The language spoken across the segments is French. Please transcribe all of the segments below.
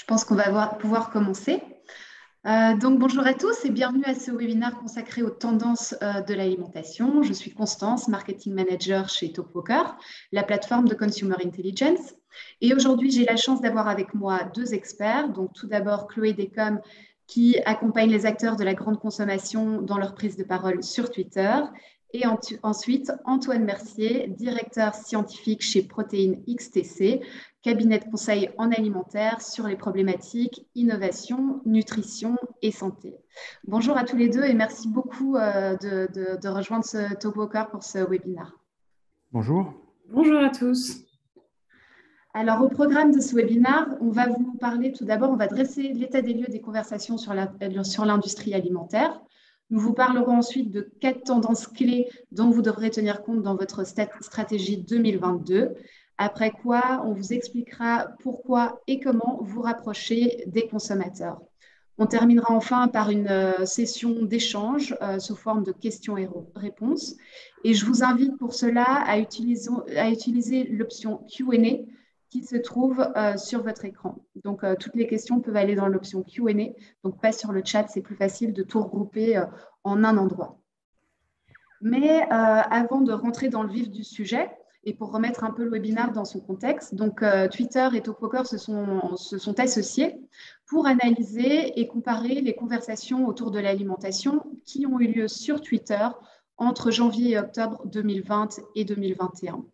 Je pense qu'on va pouvoir commencer. Donc, bonjour à tous et bienvenue à ce webinaire consacré aux tendances de l'alimentation. Je suis Constance, Marketing Manager chez Talkwalker, la plateforme de Consumer Intelligence. Et aujourd'hui, j'ai la chance d'avoir avec moi deux experts. Donc, tout d'abord, Chloé Descommes, qui accompagne les acteurs de la grande consommation dans leur prise de parole sur Twitter. Et ensuite, Antoine Mercier, directeur scientifique chez Protéines XTC, cabinet de conseil en alimentaire sur les problématiques innovation, nutrition et santé. Bonjour à tous les deux et merci beaucoup de rejoindre ce Talkwalker pour ce webinaire. Bonjour. Bonjour à tous. Alors, au programme de ce webinaire, on va vous parler tout d'abord, on va dresser l'état des lieux des conversations sur l'industrie alimentaire. Nous vous parlerons ensuite de 4 tendances clés dont vous devrez tenir compte dans votre stratégie 2022. Après quoi, on vous expliquera pourquoi et comment vous rapprocher des consommateurs. On terminera enfin par une session d'échange sous forme de questions et réponses. Et je vous invite pour cela à utiliser l'option Q&A qui se trouve sur votre écran. Donc, toutes les questions peuvent aller dans l'option Q&A, donc pas sur le chat, c'est plus facile de tout regrouper en un endroit. Mais avant de rentrer dans le vif du sujet, et pour remettre un peu le webinaire dans son contexte, donc Twitter et Talkwalker se sont associés pour analyser et comparer les conversations autour de l'alimentation qui ont eu lieu sur Twitter entre janvier et octobre 2020 et 2021.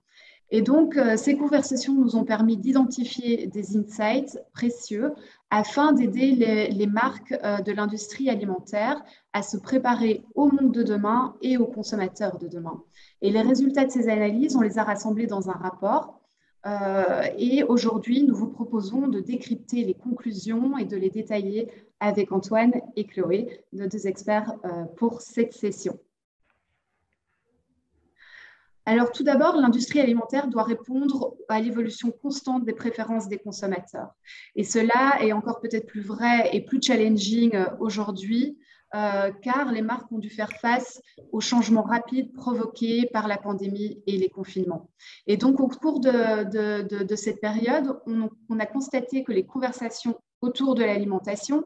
Et donc, ces conversations nous ont permis d'identifier des insights précieux afin d'aider les marques de l'industrie alimentaire à se préparer au monde de demain et aux consommateurs de demain. Et les résultats de ces analyses, on les a rassemblés dans un rapport. Et aujourd'hui, nous vous proposons de décrypter les conclusions et de les détailler avec Antoine et Chloé, nos deux experts pour cette session. Alors, tout d'abord, l'industrie alimentaire doit répondre à l'évolution constante des préférences des consommateurs. Et cela est encore peut-être plus vrai et plus challenging aujourd'hui, car les marques ont dû faire face aux changements rapides provoqués par la pandémie et les confinements. Et donc, au cours de cette période, on a constaté que les conversations autour de l'alimentation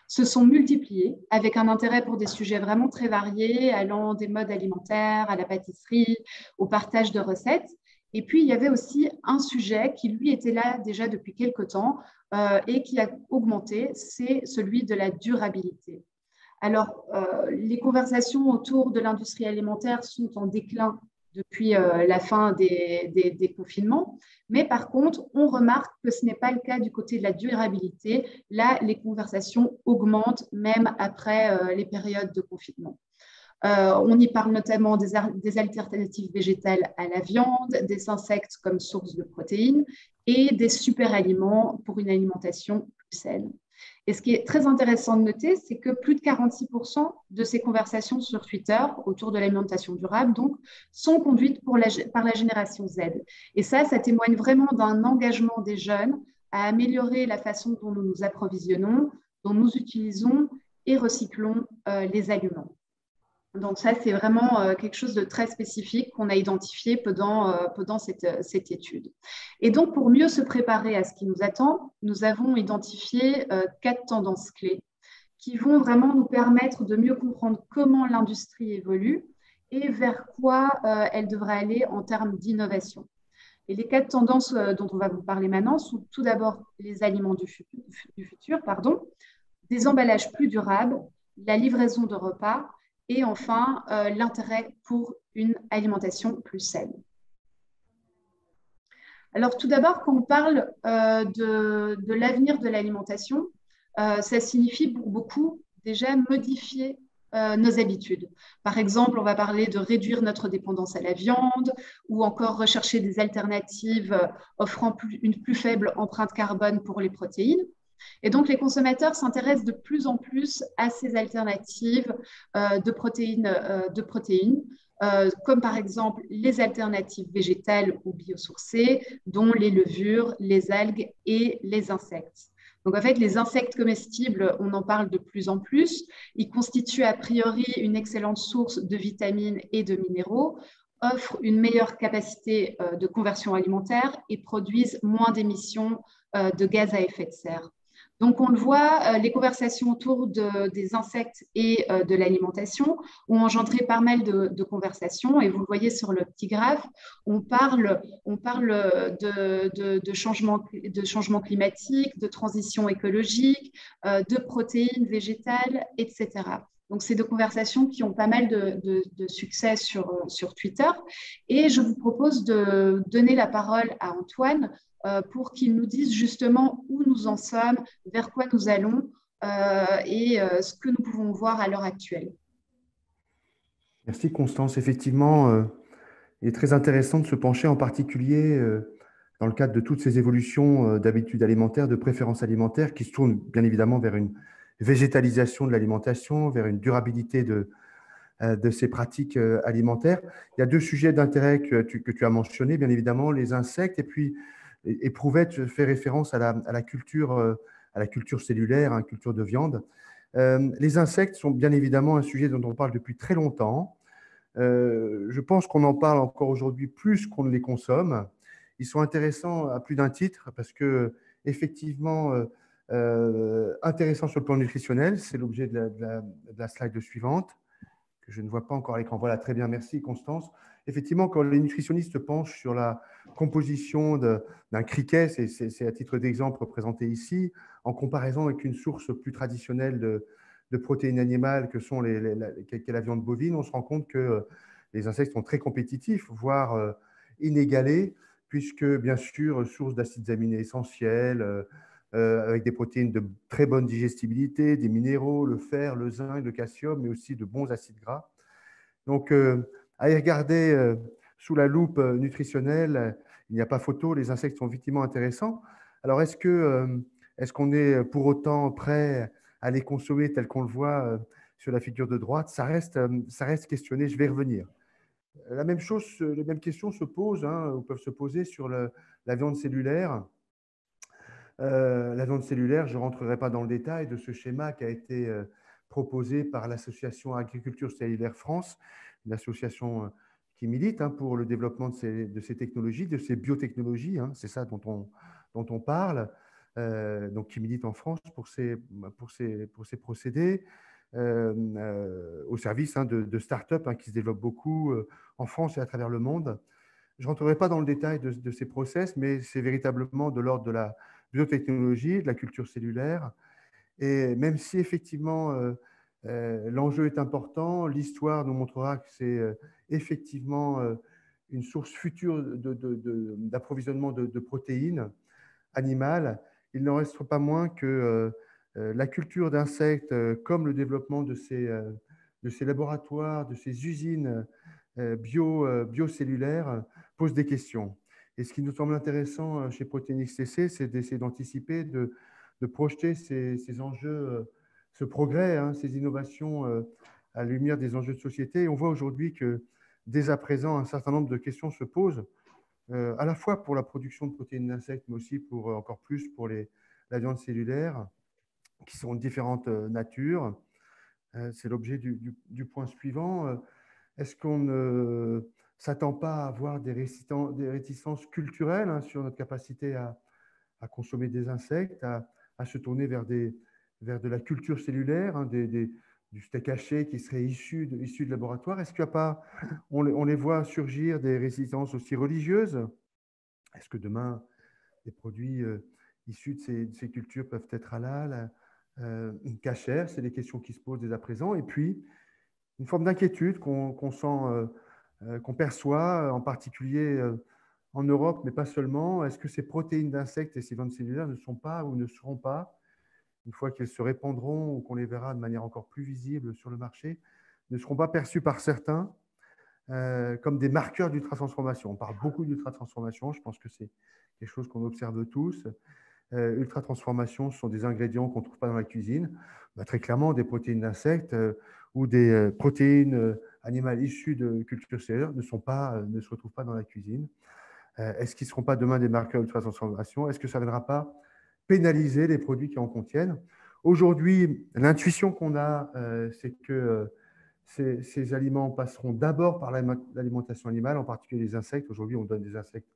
se sont multipliés avec un intérêt pour des sujets vraiment très variés, allant des modes alimentaires à la pâtisserie, au partage de recettes. Et puis, il y avait aussi un sujet qui, lui, était là déjà depuis quelques temps et qui a augmenté, c'est celui de la durabilité. Alors, les conversations autour de l'industrie alimentaire sont en déclin depuis la fin des confinements. Mais par contre, on remarque que ce n'est pas le cas du côté de la durabilité. Là, les conversations augmentent même après les périodes de confinement. On y parle notamment des alternatives végétales à la viande, des insectes comme source de protéines et des super-aliments pour une alimentation plus saine. Et ce qui est très intéressant de noter, c'est que plus de 46% de ces conversations sur Twitter autour de l'alimentation durable donc, sont conduites par la génération Z. Et ça témoigne vraiment d'un engagement des jeunes à améliorer la façon dont nous nous approvisionnons, dont nous utilisons et recyclons les aliments. Donc ça, c'est vraiment quelque chose de très spécifique qu'on a identifié pendant cette étude. Et donc, pour mieux se préparer à ce qui nous attend, nous avons identifié 4 tendances clés qui vont vraiment nous permettre de mieux comprendre comment l'industrie évolue et vers quoi elle devrait aller en termes d'innovation. Et les 4 tendances dont on va vous parler maintenant sont tout d'abord les aliments du futur, des emballages plus durables, la livraison de repas, et enfin, l'intérêt pour une alimentation plus saine. Alors, tout d'abord, quand on parle de l'avenir de l'alimentation, ça signifie pour beaucoup déjà modifier nos habitudes. Par exemple, on va parler de réduire notre dépendance à la viande ou encore rechercher des alternatives offrant une plus faible empreinte carbone pour les protéines. Et donc, les consommateurs s'intéressent de plus en plus à ces alternatives de protéines, comme par exemple les alternatives végétales ou biosourcées, dont les levures, les algues et les insectes. Donc, en fait, les insectes comestibles, on en parle de plus en plus. Ils constituent a priori une excellente source de vitamines et de minéraux, offrent une meilleure capacité de conversion alimentaire et produisent moins d'émissions de gaz à effet de serre. Donc, on le voit, les conversations autour des insectes et de l'alimentation ont engendré pas mal de conversations. Et vous le voyez sur le petit graphe, on parle de changement climatique, de transition écologique, de protéines végétales, etc. Donc, c'est des conversations qui ont pas mal de succès sur Twitter. Et je vous propose de donner la parole à Antoine pour qu'il nous dise justement où nous en sommes, vers quoi nous allons et ce que nous pouvons voir à l'heure actuelle. Merci Constance. Effectivement, il est très intéressant de se pencher en particulier dans le cadre de toutes ces évolutions d'habitudes alimentaires, de préférences alimentaires qui se tournent bien évidemment vers une végétalisation de l'alimentation, vers une durabilité de ces pratiques alimentaires. Il y a deux sujets d'intérêt que tu as mentionnés, bien évidemment, les insectes et puis Éprouvette fait référence à la culture cellulaire, à la culture de viande. Les insectes sont bien évidemment un sujet dont on parle depuis très longtemps. Je pense qu'on en parle encore aujourd'hui plus qu'on ne les consomme. Ils sont intéressants à plus d'un titre parce que, effectivement, intéressants sur le plan nutritionnel, c'est l'objet de la slide suivante, que je ne vois pas encore à l'écran. Voilà, très bien, merci Constance. Effectivement, quand les nutritionnistes se penchent sur la composition d'un criquet, c'est à titre d'exemple représenté ici, en comparaison avec une source plus traditionnelle de protéines animales que sont qu'est la viande bovine, on se rend compte que les insectes sont très compétitifs, voire inégalés, puisque bien sûr, source d'acides aminés essentiels, avec des protéines de très bonne digestibilité, des minéraux, le fer, le zinc, le calcium, mais aussi de bons acides gras. Donc, à y regarder sous la loupe nutritionnelle, il n'y a pas photo, les insectes sont effectivement intéressants. Alors, est-ce qu'on est pour autant prêt à les consommer tel qu'on le voit sur la figure de droite? Ça reste questionné, je vais y revenir. La même chose, les mêmes questions se posent, hein, ou peuvent se poser sur la viande cellulaire. La viande cellulaire, je ne rentrerai pas dans le détail de ce schéma qui a été proposé par l'association Agriculture Cellulaire France, une association qui milite pour le développement de ces technologies, de ces biotechnologies, hein, c'est ça dont on parle, donc qui milite en France pour ces procédés, au service de start-up qui se développent beaucoup en France et à travers le monde. Je ne rentrerai pas dans le détail de ces process, mais c'est véritablement de l'ordre de la biotechnologie, de la culture cellulaire. Et même si effectivement l'enjeu est important, l'histoire nous montrera que c'est effectivement une source future d'approvisionnement de protéines animales. Il n'en reste pas moins que la culture d'insectes, comme le développement de ces laboratoires, de ces usines biocellulaires, pose des questions. Et ce qui nous semble intéressant chez Protein XTC, c'est d'essayer d'anticiper, de projeter ces enjeux, ce progrès, ces innovations à la lumière des enjeux de société. Et on voit aujourd'hui que dès à présent, un certain nombre de questions se posent, à la fois pour la production de protéines d'insectes, mais aussi encore plus pour la viande cellulaire, qui sont de différentes natures. C'est l'objet du point suivant. Est-ce qu'on ne s'attend pas à avoir des réticences culturelles sur notre capacité à consommer des insectes, à se tourner vers de la culture cellulaire, du steak haché qui serait issu de laboratoire? Est-ce qu'il n'y a pas, on les voit surgir des résistances aussi religieuses? Est-ce que demain, les produits issus de ces cultures peuvent être halal, kasher? C'est des questions qui se posent dès à présent. Et puis, une forme d'inquiétude qu'on sent, qu'on perçoit, en particulier en Europe, mais pas seulement. Est-ce que ces protéines d'insectes et ces viandes cellulaires ne sont pas ou ne seront pas, une fois qu'elles se répandront ou qu'on les verra de manière encore plus visible sur le marché, ne seront pas perçues par certains comme des marqueurs d'ultra-transformation? On parle beaucoup d'ultra-transformation, je pense que c'est quelque chose qu'on observe tous. Ultra-transformation, ce sont des ingrédients qu'on ne trouve pas dans la cuisine. Très clairement, des protéines d'insectes ou des protéines animales issues de cultures cellulaires ne se retrouvent pas dans la cuisine. Est-ce qu'ils ne seront pas demain des marqueurs d'ultra-transformation? Est-ce que ça ne viendra pas pénaliser les produits qui en contiennent? Aujourd'hui, l'intuition qu'on a, c'est que ces aliments passeront d'abord par l'alimentation animale, en particulier les insectes. Aujourd'hui, on donne des insectes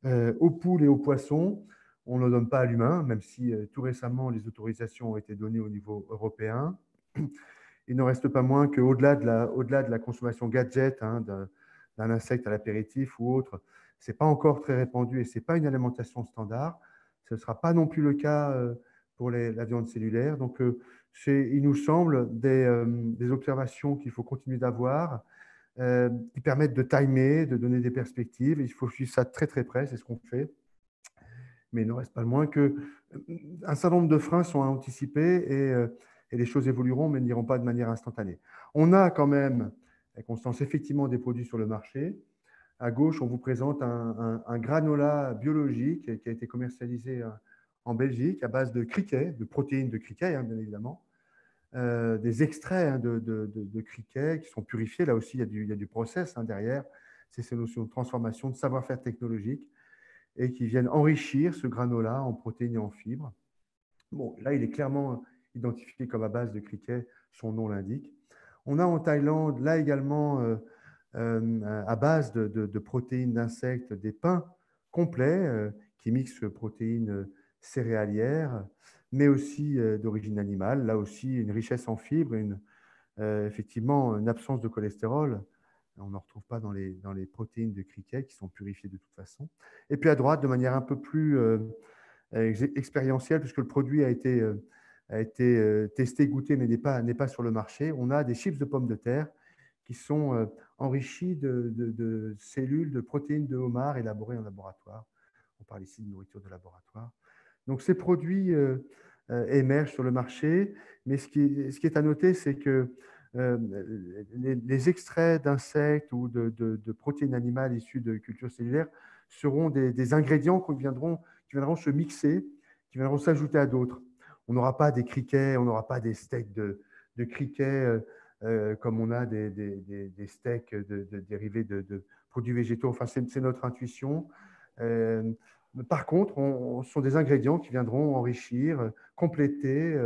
aux poules et aux poissons. on ne donne pas à l'humain, même si tout récemment, les autorisations ont été données au niveau européen. Il n'en reste pas moins qu'au-delà de la consommation gadget, hein, d'un insecte à l'apéritif ou autre, ce n'est pas encore très répandu et ce n'est pas une alimentation standard. Ce ne sera pas non plus le cas pour la viande cellulaire. Donc, il nous semble des observations qu'il faut continuer d'avoir, qui permettent de timer, de donner des perspectives. Il faut suivre ça très très près, c'est ce qu'on fait. Mais il n'en reste pas le moins qu'un certain nombre de freins sont à anticiper et les choses évolueront, mais n'iront pas de manière instantanée. On a quand même, Constance, effectivement des produits sur le marché. À gauche, on vous présente un granola biologique qui a été commercialisé en Belgique à base de criquet, de protéines de criquet, hein, bien évidemment. Des extraits, hein, de criquets qui sont purifiés. Là aussi, il y a du process, hein, derrière. C'est ces notions de transformation, de savoir-faire technologique et qui viennent enrichir ce granola en protéines et en fibres. Bon, là, il est clairement identifié comme à base de criquet, son nom l'indique. On a en Thaïlande, là également, à base de protéines d'insectes, des pains complets qui mixent protéines céréalières, mais aussi d'origine animale. Là aussi, une richesse en fibres, effectivement, une absence de cholestérol. On n'en retrouve pas dans les protéines de criquet qui sont purifiées de toute façon. Et puis à droite, de manière un peu plus expérientielle, puisque le produit a été testé, goûté, mais n'est pas sur le marché, on a des chips de pommes de terre qui sont enrichis de cellules, de protéines de homard élaborées en laboratoire. On parle ici de nourriture de laboratoire. Donc ces produits émergent sur le marché, mais ce qui est à noter, c'est que les extraits d'insectes ou de protéines animales issues de cultures cellulaires seront des ingrédients qui viendront se mixer, qui viendront s'ajouter à d'autres. On n'aura pas des criquets, on n'aura pas des steaks de criquets comme on a des steaks dérivés de produits végétaux. Enfin, c'est notre intuition. Par contre, ce sont des ingrédients qui viendront enrichir, compléter,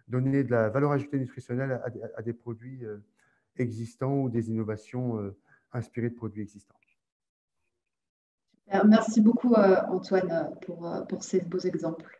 donner de la valeur ajoutée nutritionnelle à des produits existants ou des innovations inspirées de produits existants. Merci beaucoup, Antoine, pour ces beaux exemples.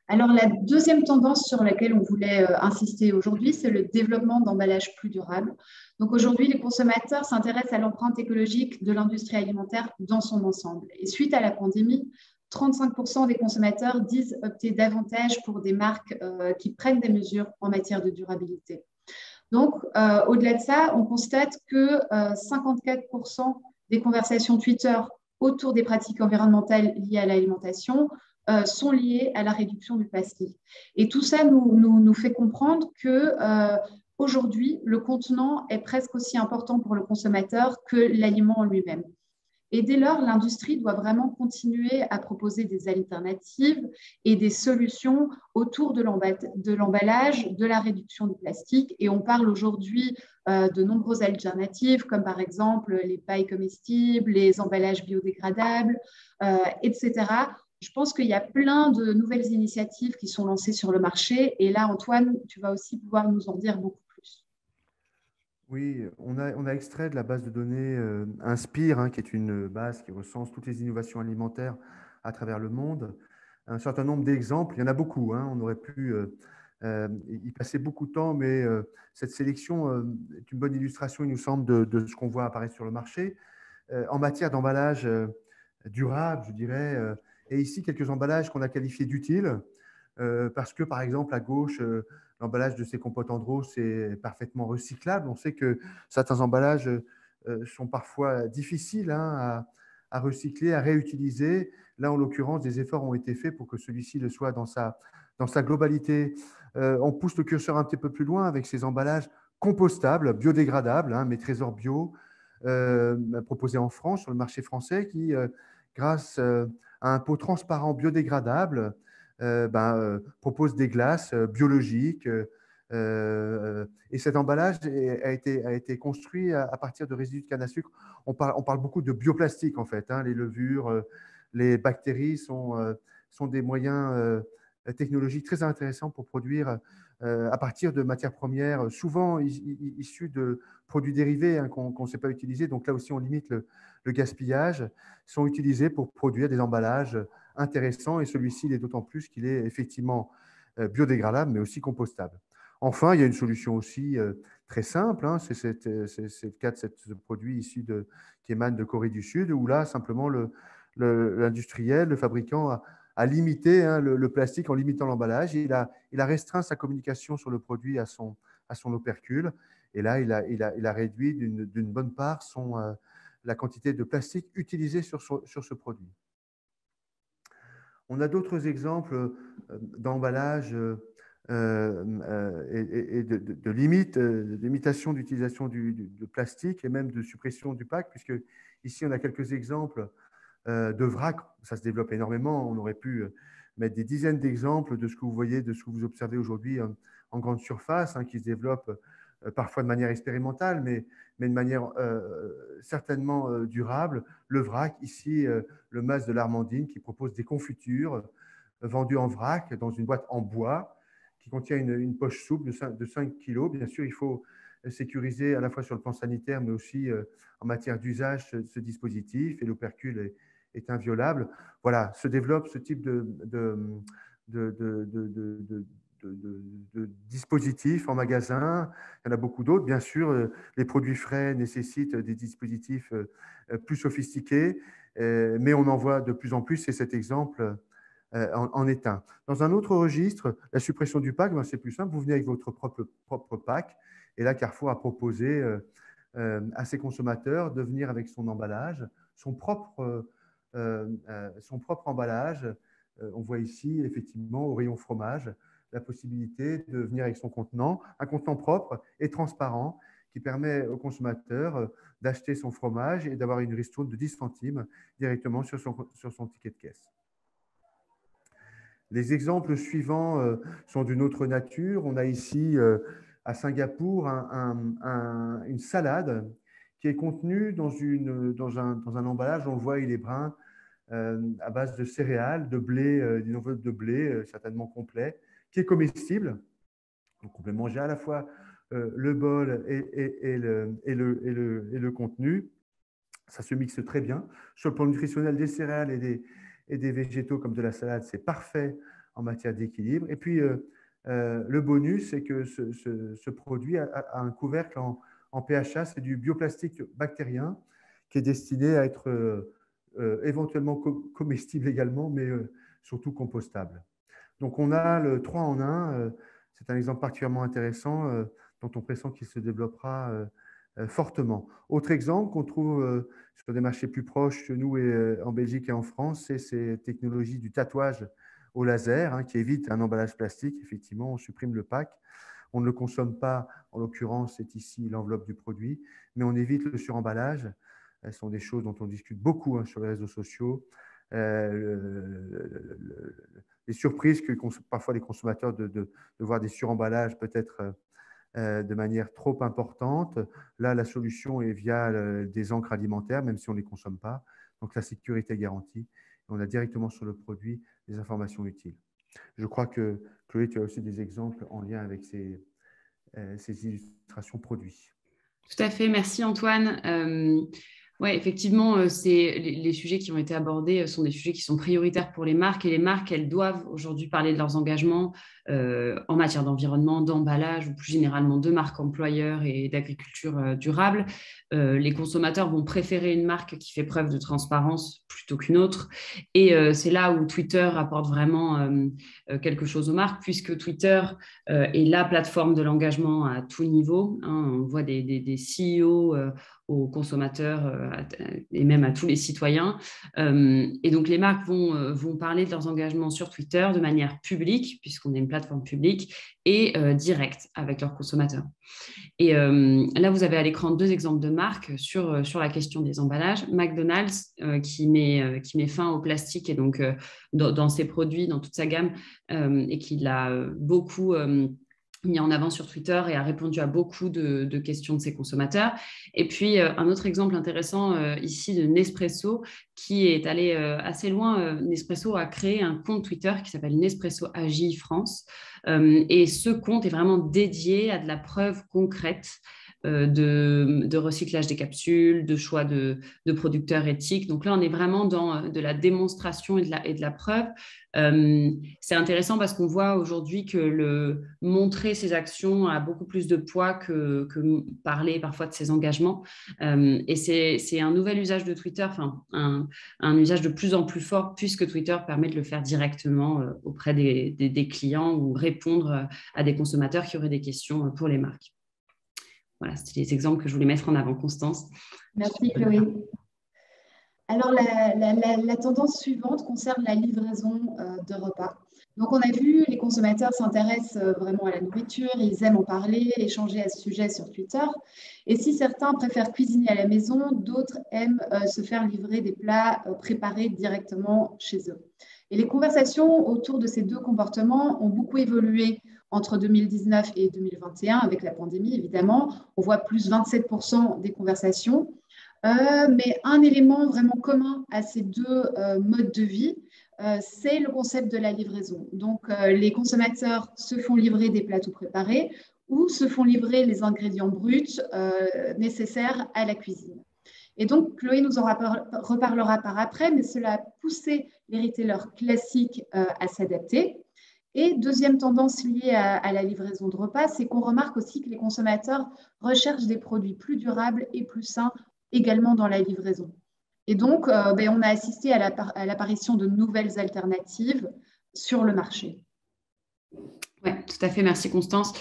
Alors, la deuxième tendance sur laquelle on voulait insister aujourd'hui, c'est le développement d'emballages plus durables. Donc, aujourd'hui, les consommateurs s'intéressent à l'empreinte écologique de l'industrie alimentaire dans son ensemble. Et suite à la pandémie, 35% des consommateurs disent opter davantage pour des marques qui prennent des mesures en matière de durabilité. Donc, au-delà de ça, on constate que 54% des conversations Twitter autour des pratiques environnementales liées à l'alimentation sont liées à la réduction du plastique. Et tout ça nous fait comprendre que aujourd'hui, le contenant est presque aussi important pour le consommateur que l'aliment en lui-même. Et dès lors, l'industrie doit vraiment continuer à proposer des alternatives et des solutions autour de l'emballage, de la réduction du plastique. Et on parle aujourd'hui de nombreuses alternatives, comme par exemple les pailles comestibles, les emballages biodégradables, etc. Je pense qu'il y a plein de nouvelles initiatives qui sont lancées sur le marché. Et là, Antoine, tu vas aussi pouvoir nous en dire beaucoup plus. Oui, on a extrait de la base de données Inspire, hein, qui est une base qui recense toutes les innovations alimentaires à travers le monde. Un certain nombre d'exemples, il y en a beaucoup, hein, on aurait pu y passer beaucoup de temps, mais cette sélection est une bonne illustration, il nous semble, de ce qu'on voit apparaître sur le marché. En matière d'emballage durable, je dirais, et ici quelques emballages qu'on a qualifiés d'utiles, parce que, par exemple, à gauche, l'emballage de ces compotes en draw, c'est parfaitement recyclable. On sait que certains emballages sont parfois difficiles, hein, à recycler, à réutiliser. Là, en l'occurrence, des efforts ont été faits pour que celui-ci le soit dans sa globalité. On pousse le curseur un petit peu plus loin avec ces emballages compostables, biodégradables, hein, mes trésors bio, proposés en France, sur le marché français, qui, grâce à un pot transparent biodégradable, propose des glaces biologiques. Et cet emballage a été construit à partir de résidus de canne à sucre. On parle beaucoup de bioplastique, en fait, hein. Les levures, les bactéries sont des moyens technologiques très intéressants pour produire à partir de matières premières, souvent issues de produits dérivés, hein, qu'on ne sait pas utiliser. Donc là aussi, on limite le gaspillage. Sont utilisés pour produire des emballages intéressant et celui-ci l'est d'autant plus qu'il est effectivement biodégradable mais aussi compostable. Enfin, il y a une solution aussi très simple, hein, c'est le cas de ce produit qui émane de Corée du Sud, où là, simplement, l'industriel, le fabricant a limité le plastique en limitant l'emballage. Il a restreint sa communication sur le produit à son opercule. Et là, il a réduit d'une bonne part la quantité de plastique utilisée sur ce produit. On a d'autres exemples d'emballage et de limitation d'utilisation de plastique et même de suppression du pack, puisque ici, on a quelques exemples de vrac. Ça se développe énormément. On aurait pu mettre des dizaines d'exemples de ce que vous voyez, de ce que vous observez aujourd'hui en grande surface, hein, qui se développe parfois de manière expérimentale, mais de manière certainement durable. Le vrac, ici, le Mas de l'Armandine, qui propose des confitures vendues en vrac dans une boîte en bois qui contient une poche souple de 5 kg. Bien sûr, il faut sécuriser à la fois sur le plan sanitaire, mais aussi en matière d'usage ce dispositif, et l'opercule est inviolable. Voilà, se développe ce type de dispositifs en magasin. Il y en a beaucoup d'autres. Bien sûr, les produits frais nécessitent des dispositifs plus sophistiqués, mais on en voit de plus en plus, et cet exemple en est un. Dans un autre registre, la suppression du pack, ben, c'est plus simple. Vous venez avec votre propre pack, et là, Carrefour a proposé à ses consommateurs de venir avec son emballage, son propre emballage. On voit ici, effectivement, au rayon fromage, la possibilité de venir avec son contenant, un contenant propre et transparent qui permet au consommateur d'acheter son fromage et d'avoir une ristourne de 10 centimes directement sur son ticket de caisse. Les exemples suivants sont d'une autre nature. On a ici à Singapour une salade qui est contenue dans un emballage, on le voit, il est brun, à base de céréales, de blé, d'une enveloppe de blé certainement complet, qui est comestible. Donc on peut manger à la fois le bol et le contenu. Ça se mixe très bien. Sur le plan nutritionnel, des céréales et des végétaux comme de la salade, c'est parfait en matière d'équilibre. Et puis, le bonus, c'est que ce produit a un couvercle en PHA, c'est du bioplastique bactérien qui est destiné à être éventuellement comestible également, mais surtout compostable. Donc, on a le 3 en 1. C'est un exemple particulièrement intéressant dont on pressent qu'il se développera fortement. Autre exemple qu'on trouve sur des marchés plus proches chez nous et en Belgique et en France, c'est ces technologies du tatouage au laser, hein, qui évite un emballage plastique. Effectivement, on supprime le pack. On ne le consomme pas, en l'occurrence, c'est ici l'enveloppe du produit, mais on évite le suremballage. Ce sont des choses dont on discute beaucoup sur les réseaux sociaux. Les surprises que parfois les consommateurs de voir des suremballages peut-être de manière trop importante. Là, la solution est via des encres alimentaires, même si on ne les consomme pas. Donc, la sécurité est garantie. On a directement sur le produit des informations utiles. Je crois que, Chloé, tu as aussi des exemples en lien avec ces illustrations produits. Tout à fait, merci Antoine. Oui, effectivement, les sujets qui ont été abordés sont des sujets qui sont prioritaires pour les marques, et les marques, elles doivent aujourd'hui parler de leurs engagements en matière d'environnement, d'emballage, ou plus généralement de marque employeur et d'agriculture durable. Les consommateurs vont préférer une marque qui fait preuve de transparence plutôt qu'une autre, et c'est là où Twitter apporte vraiment quelque chose aux marques, puisque Twitter est la plateforme de l'engagement à tout niveau, hein. On voit des CEO aux consommateurs et même à tous les citoyens. Et donc, les marques vont parler de leurs engagements sur Twitter de manière publique, puisqu'on est une plateforme publique, et directe avec leurs consommateurs. Et là, vous avez à l'écran 2 exemples de marques sur la question des emballages. McDonald's, qui met fin au plastique, et donc dans ses produits, dans toute sa gamme, et qui l'a beaucoup mis en avant sur Twitter et a répondu à beaucoup de questions de ses consommateurs. Et puis, un autre exemple intéressant ici de Nespresso, qui est allé assez loin. Nespresso a créé un compte Twitter qui s'appelle Nespresso AJ France. Et ce compte est vraiment dédié à de la preuve concrète de recyclage des capsules, de choix de producteurs éthiques. Donc là, on est vraiment dans de la démonstration et de la preuve. C'est intéressant parce qu'on voit aujourd'hui que montrer ses actions a beaucoup plus de poids que parler parfois de ses engagements. Et c'est un nouvel usage de Twitter, enfin un usage de plus en plus fort puisque Twitter permet de le faire directement auprès des clients ou répondre à des consommateurs qui auraient des questions pour les marques. Voilà, c'était les exemples que je voulais mettre en avant, Constance. Merci Chloé. Alors, la tendance suivante concerne la livraison de repas. Donc, on a vu, les consommateurs s'intéressent vraiment à la nourriture, ils aiment en parler, échanger à ce sujet sur Twitter. Et si certains préfèrent cuisiner à la maison, d'autres aiment se faire livrer des plats préparés directement chez eux. Et les conversations autour de ces deux comportements ont beaucoup évolué entre 2019 et 2021, avec la pandémie évidemment. On voit plus 27% des conversations. Mais un élément vraiment commun à ces deux modes de vie, c'est le concept de la livraison. Donc, les consommateurs se font livrer des plats tout préparés ou se font livrer les ingrédients bruts nécessaires à la cuisine. Et donc, Chloé nous en reparlera par après, mais cela a poussé les retailers classiques à s'adapter. Et deuxième tendance liée à la livraison de repas, c'est qu'on remarque aussi que les consommateurs recherchent des produits plus durables et plus sains également dans la livraison. Et donc, on a assisté à l'apparition de nouvelles alternatives sur le marché. Oui, tout à fait. Merci, Constance.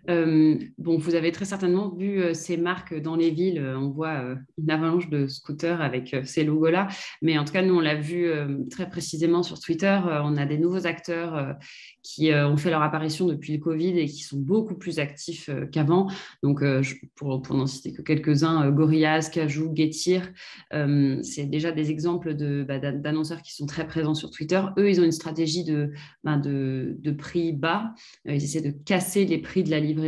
Vous avez très certainement vu ces marques dans les villes. On voit une avalanche de scooters avec ces logos-là. Mais en tout cas, nous, on l'a vu très précisément sur Twitter. On a des nouveaux acteurs qui ont fait leur apparition depuis le Covid et qui sont beaucoup plus actifs qu'avant. Donc, pour n'en citer que quelques-uns, Gorillaz, Cajoo, Getir, c'est déjà des exemples d'annonceurs qui sont très présents sur Twitter. Eux, ils ont une stratégie de prix bas. Ils essaient de casser les prix de la livraison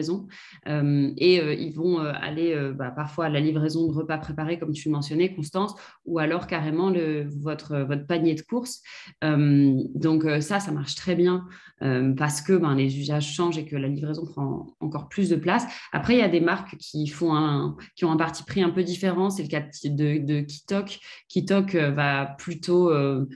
ils vont aller parfois à la livraison de repas préparés, comme tu le mentionnais, Constance, ou alors carrément votre panier de courses. Ça marche très bien parce que les usages changent et que la livraison prend encore plus de place. Après, il y a des marques qui ont un parti pris un peu différent. C'est le cas de Kitok. Kitok va plutôt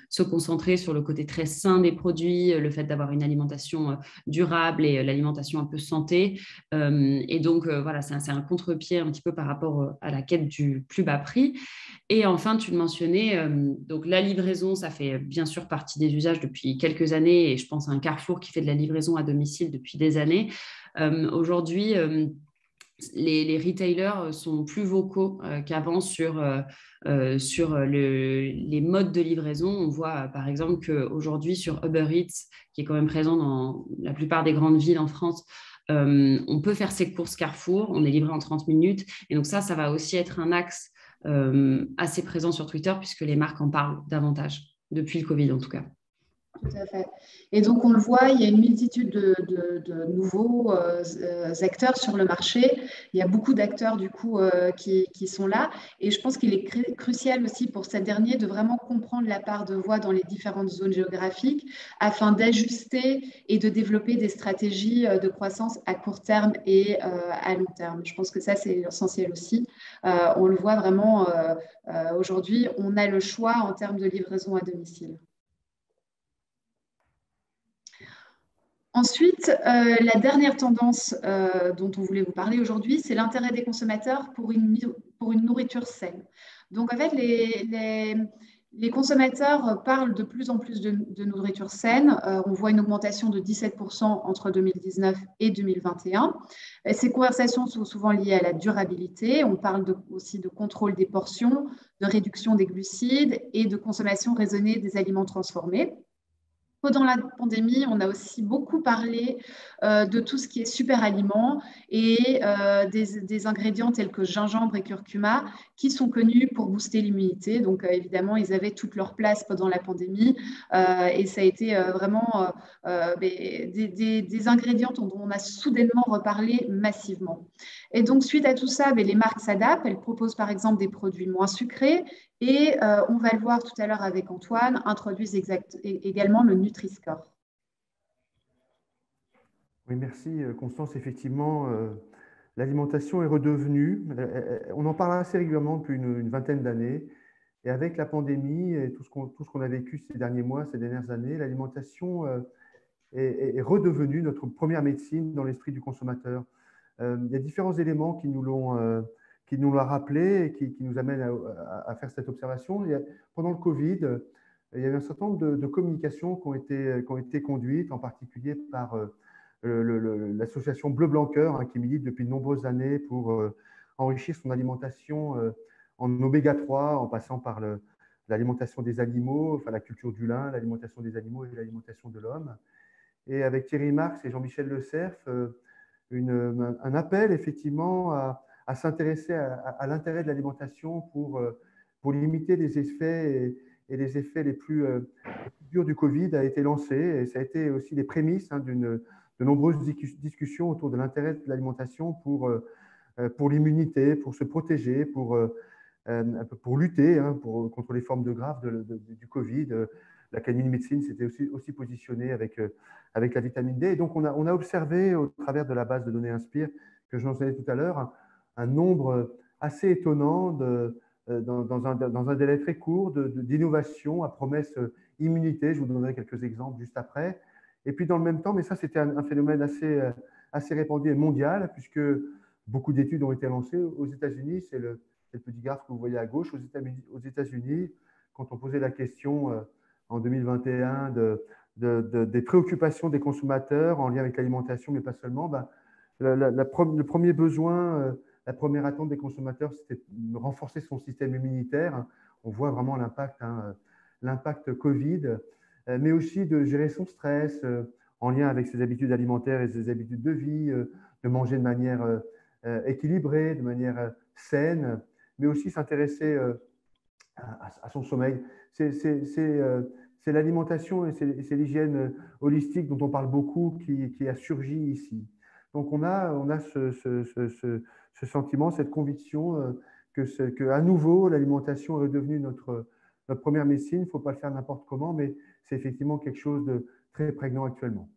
se concentrer sur le côté très sain des produits, le fait d'avoir une alimentation durable et l'alimentation un peu santé. C'est un contre-pied un petit peu par rapport à la quête du plus bas prix. Et enfin, tu le mentionnais, donc la livraison, ça fait bien sûr partie des usages depuis quelques années et je pense à un Carrefour qui fait de la livraison à domicile depuis des années. Aujourd'hui, les retailers sont plus vocaux qu'avant sur les modes de livraison. On voit par exemple qu'aujourd'hui sur Uber Eats, qui est quand même présent dans la plupart des grandes villes en France, on peut faire ses courses Carrefour, on est livré en 30 minutes. Et donc ça va aussi être un axe assez présent sur Twitter puisque les marques en parlent davantage, depuis le Covid en tout cas. Tout à fait. Et donc, on le voit, il y a une multitude de nouveaux acteurs sur le marché. Il y a beaucoup d'acteurs, du coup, qui sont là. Et je pense qu'il est crucial aussi pour ces derniers de vraiment comprendre la part de voix dans les différentes zones géographiques afin d'ajuster et de développer des stratégies de croissance à court terme et à long terme. Je pense que ça, c'est essentiel aussi. On le voit vraiment aujourd'hui, on a le choix en termes de livraison à domicile. Ensuite, la dernière tendance dont on voulait vous parler aujourd'hui, c'est l'intérêt des consommateurs pour une nourriture saine. Donc, en fait, les consommateurs parlent de plus en plus de nourriture saine. On voit une augmentation de 17% entre 2019 et 2021. Et ces conversations sont souvent liées à la durabilité. On parle aussi de contrôle des portions, de réduction des glucides et de consommation raisonnée des aliments transformés. Pendant la pandémie, on a aussi beaucoup parlé de tout ce qui est super aliments et des ingrédients tels que gingembre et curcuma qui sont connus pour booster l'immunité. Donc, évidemment, ils avaient toute leur place pendant la pandémie et ça a été vraiment des ingrédients dont on a soudainement reparlé massivement. Et donc, suite à tout ça, les marques s'adaptent. Elles proposent par exemple des produits moins sucrés et on va le voir tout à l'heure avec Antoine, introduisent également le Nutri-Score. Oui, merci Constance. Effectivement, l'alimentation est redevenue, on en parle assez régulièrement depuis une vingtaine d'années, et avec la pandémie et tout ce qu'on a vécu ces derniers mois, ces dernières années, l'alimentation est redevenue notre première médecine dans l'esprit du consommateur. Il y a différents éléments qui nous l'ont rappelé et qui nous amènent à faire cette observation. Pendant le Covid, il y a eu un certain nombre de communications qui ont été conduites, en particulier par l'association Bleu Blanc Cœur, hein, qui milite depuis de nombreuses années pour enrichir son alimentation en oméga 3, en passant par l'alimentation des animaux, enfin la culture du lin, l'alimentation des animaux et l'alimentation de l'homme. Et avec Thierry Marx et Jean-Michel Le Cerf, un appel effectivement à s'intéresser à l'intérêt de l'alimentation pour limiter les effets et les effets les plus durs du Covid a été lancé. Et ça a été aussi les prémices, hein, de nombreuses discussions autour de l'intérêt de l'alimentation pour l'immunité, pour se protéger, pour lutter, hein, contre les formes de graves du Covid. L'Académie de médecine s'était aussi positionnée avec la vitamine D. Et donc, on a observé au travers de la base de données Inspire, que je mentionnais tout à l'heure, un nombre assez étonnant dans un délai très court d'innovations à promesse immunité. Je vous donnerai quelques exemples juste après. Et puis, dans le même temps, mais ça, c'était un phénomène assez répandu et mondial, puisque beaucoup d'études ont été lancées aux États-Unis. C'est le petit graphe que vous voyez à gauche. Aux États-Unis, quand on posait la question en 2021 des préoccupations des consommateurs en lien avec l'alimentation, mais pas seulement, le premier besoin, la première attente des consommateurs, c'était de renforcer son système immunitaire. On voit vraiment l'impact, hein, l'impact Covid, mais aussi de gérer son stress en lien avec ses habitudes alimentaires et ses habitudes de vie, de manger de manière équilibrée, de manière saine, mais aussi s'intéresser à son sommeil. C'est l'alimentation et c'est l'hygiène holistique dont on parle beaucoup qui a surgi ici. Donc, on a ce sentiment, cette conviction que à nouveau, l'alimentation est devenue notre première médecine. Il ne faut pas le faire n'importe comment, mais c'est effectivement quelque chose de très prégnant actuellement.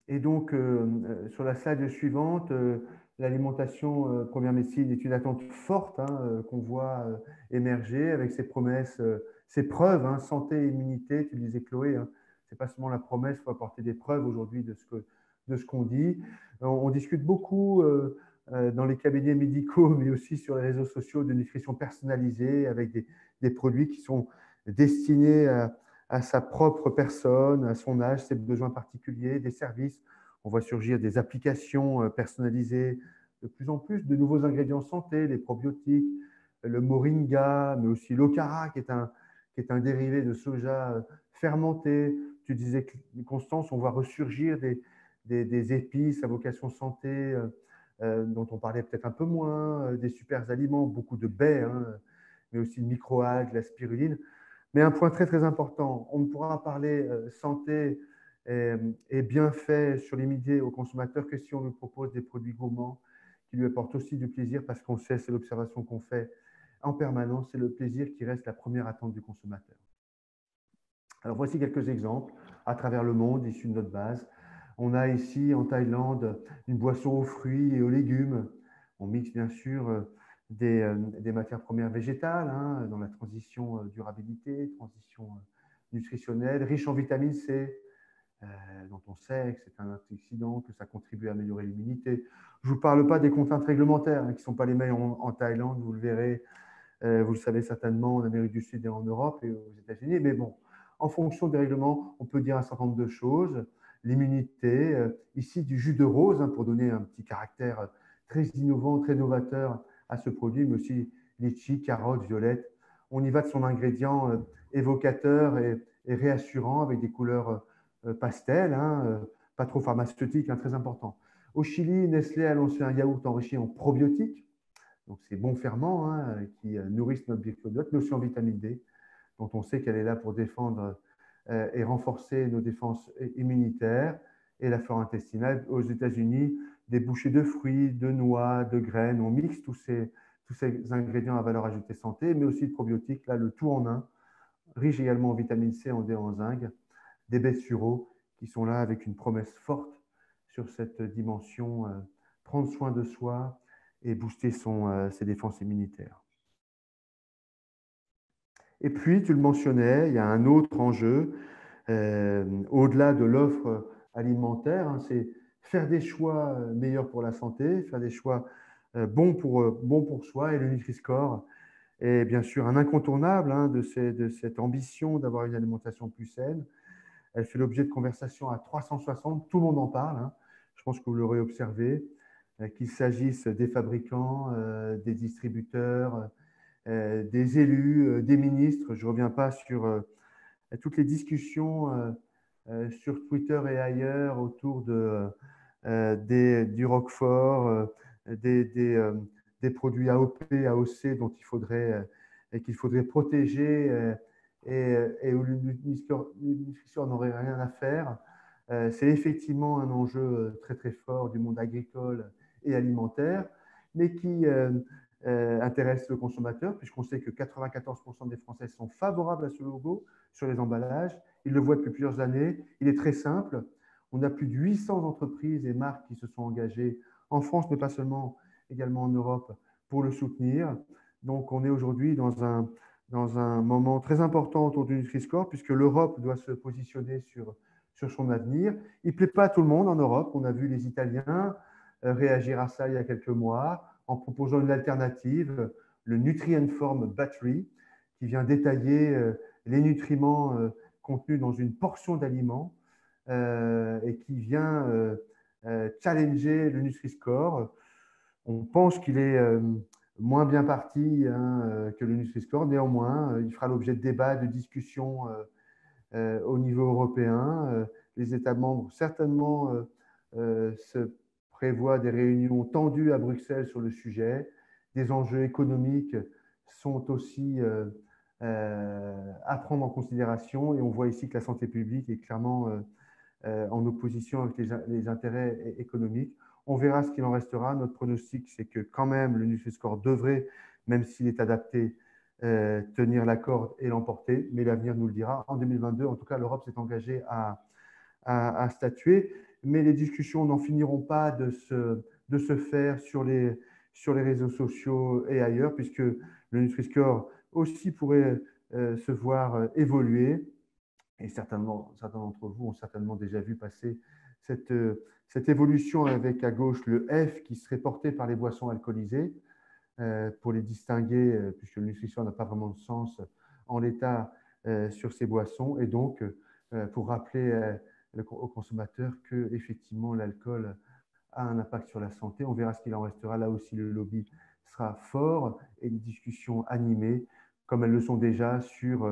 Et donc, sur la slide suivante, l'alimentation première médecine est une attente forte, hein, qu'on voit émerger avec ses promesses, ses preuves, hein, santé et immunité, tu le disais Chloé, hein, ce n'est pas seulement la promesse, il faut apporter des preuves aujourd'hui de ce qu'on dit. On discute beaucoup dans les cabinets médicaux, mais aussi sur les réseaux sociaux, de nutrition personnalisée avec des produits qui sont destinés à sa propre personne, à son âge, ses besoins particuliers, des services. On voit surgir des applications personnalisées, de plus en plus de nouveaux ingrédients santé, les probiotiques, le moringa, mais aussi l'okara, qui est un dérivé de soja fermenté. Tu disais, Constance, on voit ressurgir des épices à vocation santé, dont on parlait peut-être un peu moins, des super aliments, beaucoup de baies, hein, mais aussi de microalgues, la spiruline. Mais un point très, très important, on ne pourra parler santé et bienfaits sur l'immunité au consommateur que si on lui propose des produits gourmands qui lui apportent aussi du plaisir, parce qu'on sait, c'est l'observation qu'on fait en permanence, c'est le plaisir qui reste la première attente du consommateur. Alors voici quelques exemples à travers le monde issus de notre base. On a ici en Thaïlande une boisson aux fruits et aux légumes. On mixe bien sûr des matières premières végétales, hein, dans la transition durabilité, transition nutritionnelle, riche en vitamine C, dont on sait que c'est un antioxydant, que ça contribue à améliorer l'immunité. Je ne vous parle pas des contraintes réglementaires, hein, qui ne sont pas les mêmes en Thaïlande, vous le verrez, vous le savez certainement, en Amérique du Sud et en Europe et aux États-Unis. Mais bon, en fonction des règlements, on peut dire un certain nombre de choses. L'immunité, ici du jus de rose, hein, pour donner un petit caractère très innovant, très novateur à ce produit, mais aussi litchi, carottes, violettes. On y va de son ingrédient évocateur et réassurant avec des couleurs pastel, hein, pas trop pharmaceutique, hein, très important. Au Chili, Nestlé a lancé un yaourt enrichi en probiotiques, donc ces bons ferments, hein, qui nourrissent notre microbiote, mais aussi en vitamine D, dont on sait qu'elle est là pour défendre et renforcer nos défenses immunitaires et la flore intestinale. Aux États-Unis, des bouchées de fruits, de noix, de graines, on mixe tous ces ingrédients à valeur ajoutée santé, mais aussi de probiotiques, là, le tout en un, riche également en vitamine C, en D, en zinc, des baies sureau qui sont là avec une promesse forte sur cette dimension prendre soin de soi et booster ses défenses immunitaires. Et puis, tu le mentionnais, il y a un autre enjeu, au-delà de l'offre alimentaire, hein, c'est faire des choix meilleurs pour la santé, faire des choix bons pour soi. Et le Nutri-Score est bien sûr un incontournable hein, de cette ambition d'avoir une alimentation plus saine. Elle fait l'objet de conversations à 360, tout le monde en parle. Hein. Je pense que vous l'aurez observé, qu'il s'agisse des fabricants, des distributeurs, des élus, des ministres. Je ne reviens pas sur toutes les discussions sur Twitter et ailleurs autour du Roquefort, des produits AOP, AOC dont qu'il faudrait protéger et où le Nutri-Score n'aurait rien à faire. C'est effectivement un enjeu très très fort du monde agricole et alimentaire, mais qui intéresse le consommateur, puisqu'on sait que 94% des Français sont favorables à ce logo sur les emballages. Ils le voient depuis plusieurs années. Il est très simple. On a plus de 800 entreprises et marques qui se sont engagées en France, mais pas seulement, également en Europe, pour le soutenir. Donc, on est aujourd'hui dans un moment très important autour du Nutri-Score, puisque l'Europe doit se positionner sur son avenir. Il ne plaît pas à tout le monde en Europe. On a vu les Italiens réagir à ça il y a quelques mois en proposant une alternative, le Nutrient-Form Battery, qui vient détailler les nutriments contenus dans une portion d'aliments et qui vient challenger le Nutri-Score. On pense qu'il est moins bien parti hein, que le Nutri-Score. Néanmoins, il fera l'objet de débats, de discussions au niveau européen. Les États membres, certainement, se prévoient des réunions tendues à Bruxelles sur le sujet. Des enjeux économiques sont aussi à prendre en considération. Et on voit ici que la santé publique est clairement en opposition avec les intérêts économiques. On verra ce qu'il en restera. Notre pronostic, c'est que quand même, le Nutri-Score devrait, même s'il est adapté, tenir la corde et l'emporter. Mais l'avenir nous le dira. En 2022, en tout cas, l'Europe s'est engagée à statuer. Mais les discussions n'en finiront pas de se faire sur les réseaux sociaux et ailleurs, puisque le Nutri-Score aussi pourrait se voir évoluer. Et certains d'entre vous ont certainement déjà vu passer cette évolution avec à gauche le F qui serait porté par les boissons alcoolisées pour les distinguer, puisque le Nutri-Score n'a pas vraiment de sens en l'état sur ces boissons. Et donc, pour rappeler aux consommateurs que effectivement l'alcool a un impact sur la santé. On verra ce qu'il en restera. Là aussi, le lobby sera fort et les discussions animées, comme elles le sont déjà sur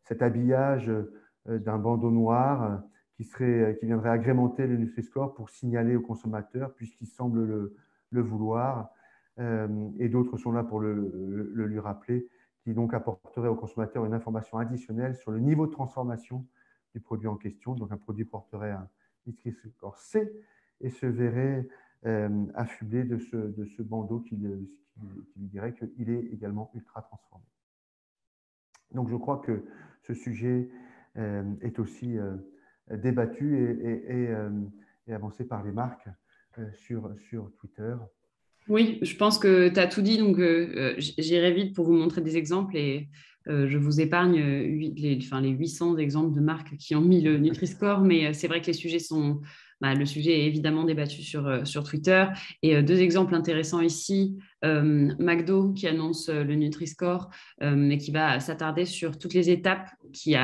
cet habillage d'un bandeau noir qui viendrait agrémenter le Nutri-Score pour signaler aux consommateurs, puisqu'il semble le vouloir. Et d'autres sont là pour le lui rappeler, qui donc apporterait aux consommateurs une information additionnelle sur le niveau de transformation du produit en question. Donc, un produit porterait un Nutri-Score C et se verrait affublé de ce bandeau qui lui dirait qu'il est également ultra transformé. Donc, je crois que ce sujet est aussi débattu et avancé par les marques sur Twitter. Oui, je pense que tu as tout dit, donc j'irai vite pour vous montrer des exemples et je vous épargne les 800 exemples de marques qui ont mis le Nutri-Score, mais c'est vrai que le sujet est évidemment débattu sur Twitter. Et deux exemples intéressants ici, McDo qui annonce le Nutri-Score et qui va s'attarder sur toutes les étapes qui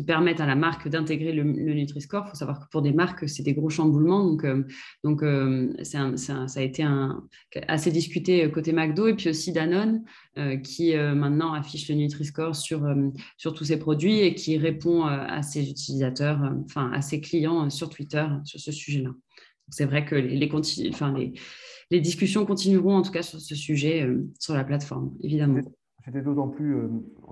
permettent à la marque d'intégrer le Nutri-Score. Il faut savoir que pour des marques, c'est des gros chamboulements, donc ça a été assez discuté côté McDo, et puis aussi Danone qui maintenant affiche le Nutri-Score sur tous ses produits et qui répond à ses utilisateurs, à ses clients sur Twitter sur ce sujet-là. C'est vrai que les discussions continueront en tout cas sur ce sujet sur la plateforme, évidemment. C'était d'autant plus,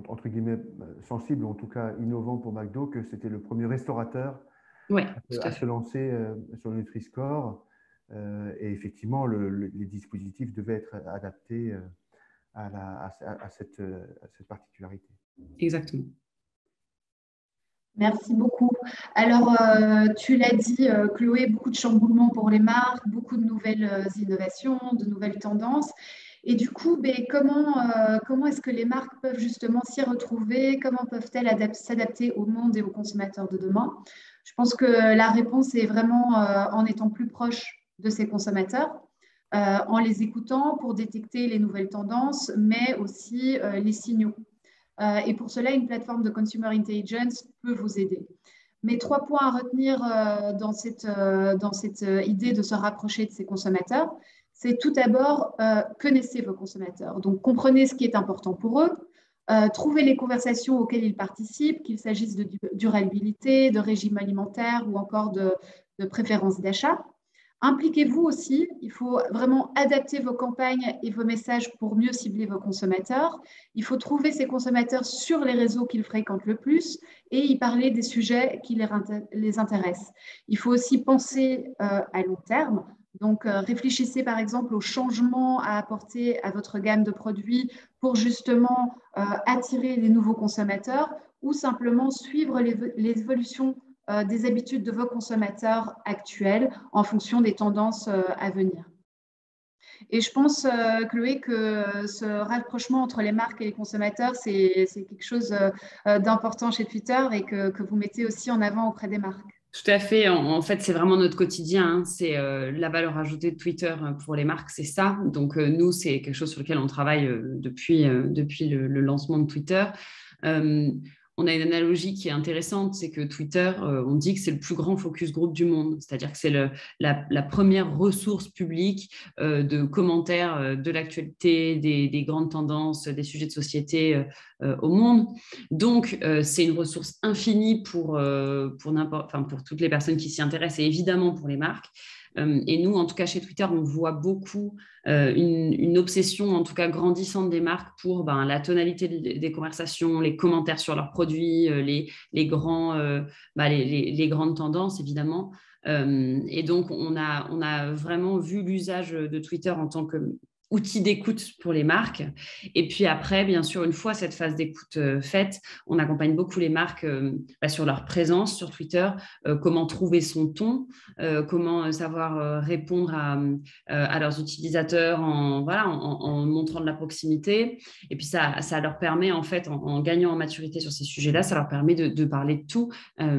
entre guillemets, sensible, en tout cas innovant pour McDo, que c'était le premier restaurateur à se lancer sur le Nutri-Score. Et effectivement, les dispositifs devaient être adaptés à cette particularité. Exactement. Merci beaucoup. Alors, tu l'as dit, Chloé, beaucoup de chamboulements pour les marques, beaucoup de nouvelles innovations, de nouvelles tendances. Et du coup, ben, comment est-ce que les marques peuvent justement s'y retrouver? Comment peuvent-elles s'adapter au monde et aux consommateurs de demain? Je pense que la réponse est vraiment en étant plus proche de ces consommateurs, en les écoutant pour détecter les nouvelles tendances, mais aussi les signaux. Et pour cela, une plateforme de Consumer Intelligence peut vous aider. Mais trois points à retenir dans cette idée de se rapprocher de ces consommateurs, c'est tout d'abord, connaissez vos consommateurs. Donc, comprenez ce qui est important pour eux, trouvez les conversations auxquelles ils participent, qu'il s'agisse de durabilité, de régime alimentaire ou encore de préférences d'achat. Impliquez-vous aussi, il faut vraiment adapter vos campagnes et vos messages pour mieux cibler vos consommateurs. Il faut trouver ces consommateurs sur les réseaux qu'ils fréquentent le plus et y parler des sujets qui les intéressent. Il faut aussi penser à long terme. Donc, réfléchissez par exemple aux changements à apporter à votre gamme de produits pour justement attirer les nouveaux consommateurs ou simplement suivre les évolutions des habitudes de vos consommateurs actuels en fonction des tendances à venir. Et je pense, Chloé, que ce rapprochement entre les marques et les consommateurs, c'est quelque chose d'important chez Twitter et que vous mettez aussi en avant auprès des marques. Tout à fait. En fait, c'est vraiment notre quotidien, hein. C'est la valeur ajoutée de Twitter pour les marques, c'est ça. Donc, nous, c'est quelque chose sur lequel on travaille depuis le lancement de Twitter. Euh, on a une analogie qui est intéressante, c'est que Twitter, on dit que c'est le plus grand focus group du monde, c'est-à-dire que c'est la première ressource publique de commentaires de l'actualité, des grandes tendances, des sujets de société au monde. Donc, c'est une ressource infinie pour toutes les personnes qui s'y intéressent et évidemment pour les marques. Et nous, en tout cas chez Twitter, on voit beaucoup une obsession, en tout cas grandissante des marques pour la tonalité des conversations, les commentaires sur leurs produits, les grandes tendances, évidemment. Et donc, on a vraiment vu l'usage de Twitter en tant que outil d'écoute pour les marques. Et puis après, bien sûr, une fois cette phase d'écoute faite, on accompagne beaucoup les marques sur leur présence sur Twitter, comment trouver son ton, comment savoir répondre à leurs utilisateurs en montrant de la proximité. Et puis ça leur permet, en fait, en gagnant en maturité sur ces sujets-là, ça leur permet de parler de tout.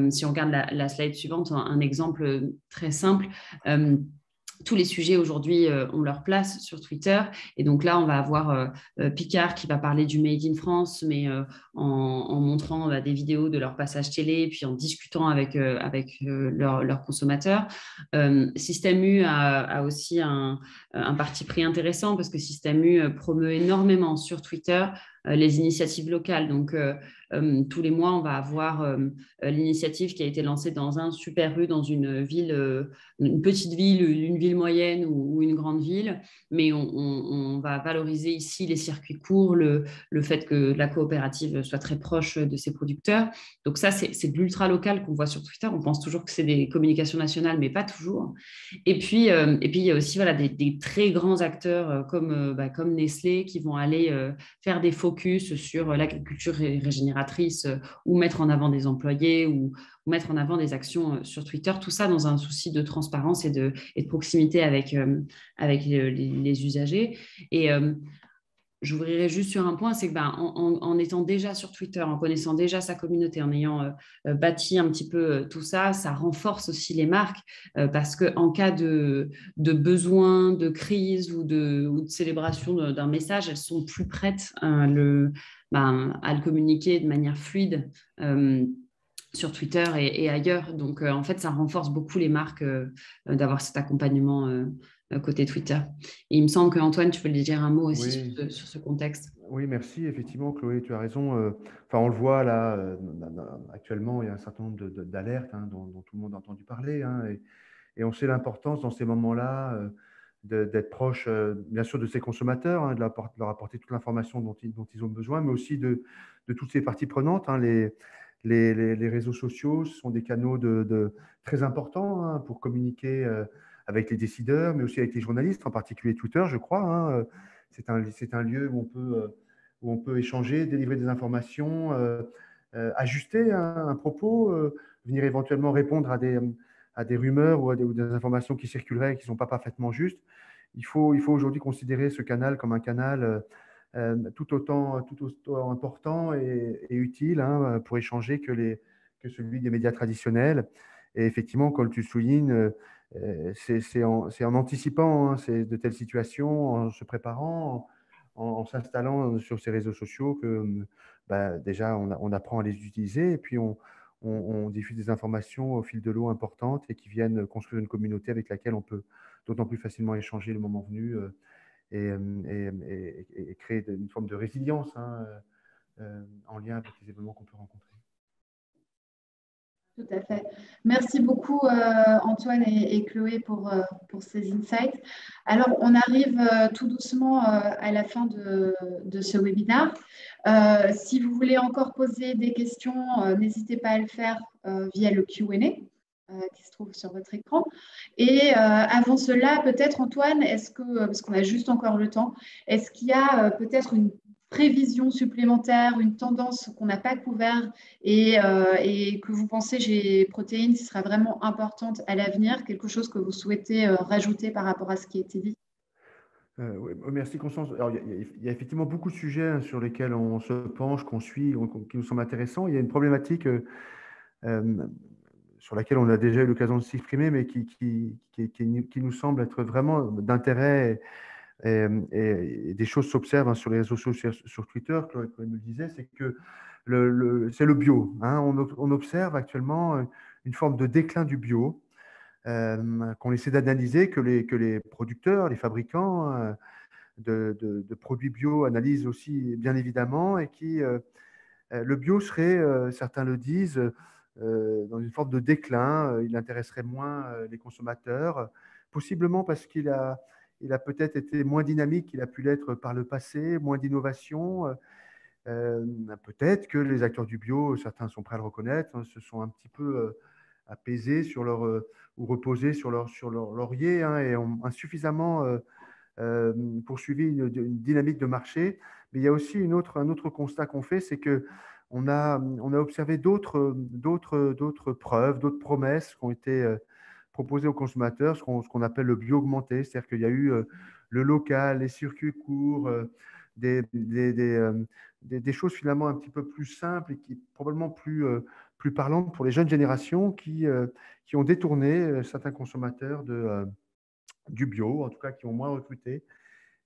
Si on regarde la slide suivante, un exemple très simple. Tous les sujets aujourd'hui ont leur place sur Twitter. Et donc là, on va avoir Picard qui va parler du Made in France, mais en montrant des vidéos de leur passage télé, puis en discutant avec leurs consommateurs. Système U a aussi un parti pris intéressant parce que Système U promeut énormément sur Twitter les initiatives locales. Donc, tous les mois, on va avoir l'initiative qui a été lancée dans un super rue, dans une ville, une petite ville, une ville moyenne ou une grande ville. Mais on va valoriser ici les circuits courts, le fait que la coopérative soit très proche de ses producteurs. Donc ça, c'est de l'ultra local qu'on voit sur Twitter. On pense toujours que c'est des communications nationales, mais pas toujours. Et puis il y a aussi des très grands acteurs comme Nestlé qui vont aller faire des focus sur l'agriculture régénératrice ou mettre en avant des employés ou mettre en avant des actions sur Twitter. Tout ça dans un souci de transparence et de proximité avec les usagers. Et j'ouvrirai juste sur un point, c'est que en étant déjà sur Twitter, en connaissant déjà sa communauté, en ayant bâti un petit peu tout ça, ça renforce aussi les marques parce qu'en cas de besoin, de crise ou de célébration d'un message, elles sont plus prêtes à le communiquer de manière fluide. Sur Twitter et ailleurs. Donc, en fait, ça renforce beaucoup les marques d'avoir cet accompagnement côté Twitter. Et il me semble que Antoine, tu peux lui dire un mot aussi Oui, sur ce contexte. oui, merci. Effectivement, Chloé, tu as raison. Enfin, on le voit là, actuellement, il y a un certain nombre d'alertes dont tout le monde a entendu parler. Et on sait l'importance dans ces moments-là d'être proche, bien sûr, de ces consommateurs, de leur apporter toute l'information dont ils ont besoin, mais aussi de toutes ces parties prenantes. Les réseaux sociaux sont des canaux très importants pour communiquer avec les décideurs, mais aussi avec les journalistes, en particulier Twitter, je crois. C'est un lieu où on peut échanger, délivrer des informations, ajuster un propos, venir éventuellement répondre à des rumeurs ou des informations qui circuleraient et qui ne sont pas parfaitement justes. Il faut aujourd'hui considérer ce canal comme un canal tout autant important et utile hein, pour échanger que celui des médias traditionnels. Et effectivement, comme tu le soulignes, c'est en anticipant de telles situations, en se préparant, en s'installant sur ces réseaux sociaux que bah, déjà on apprend à les utiliser et puis on diffuse des informations au fil de l'eau importantes et qui viennent construire une communauté avec laquelle on peut d'autant plus facilement échanger le moment venu et créer une forme de résilience hein, en lien avec les événements qu'on peut rencontrer. Tout à fait. Merci beaucoup Antoine et Chloé pour ces insights. Alors, on arrive tout doucement à la fin de ce webinaire. Si vous voulez encore poser des questions, n'hésitez pas à le faire via le Q&A qui se trouve sur votre écran. Et avant cela, peut-être Antoine, parce qu'on a juste encore le temps, est-ce qu'il y a peut-être une prévision supplémentaire, une tendance qu'on n'a pas couvert et que vous pensez chez Protéines sera vraiment importante à l'avenir, quelque chose que vous souhaitez rajouter par rapport à ce qui a été dit? Oui, merci Constance. Alors, il y a effectivement beaucoup de sujets hein, sur lesquels on se penche, qu'on suit, qui nous semblent intéressants. Il y a une problématique sur laquelle on a déjà eu l'occasion de s'exprimer, mais qui nous semble être vraiment d'intérêt et des choses s'observent hein, sur les réseaux sociaux, sur Twitter, comme nous le disait, c'est que c'est le bio. Hein. On observe actuellement une forme de déclin du bio qu'on essaie d'analyser, que les producteurs, les fabricants de produits bio analysent aussi bien évidemment, et le bio serait, certains le disent, dans une forme de déclin. Il intéresserait moins les consommateurs, possiblement parce qu'il a peut-être été moins dynamique qu'il a pu l'être par le passé, moins d'innovation. Peut-être que les acteurs du bio, certains sont prêts à le reconnaître, hein, se sont un petit peu apaisés ou reposés sur leur laurier hein, et ont insuffisamment poursuivi une dynamique de marché. Mais il y a aussi un autre constat qu'on fait, c'est que on a observé d'autres preuves, d'autres promesses qui ont été proposées aux consommateurs, ce qu'on appelle le bio augmenté. C'est-à-dire qu'il y a eu le local, les circuits courts, des choses finalement un petit peu plus simples et qui probablement plus parlantes pour les jeunes générations qui ont détourné certains consommateurs du bio, en tout cas qui ont moins recruté,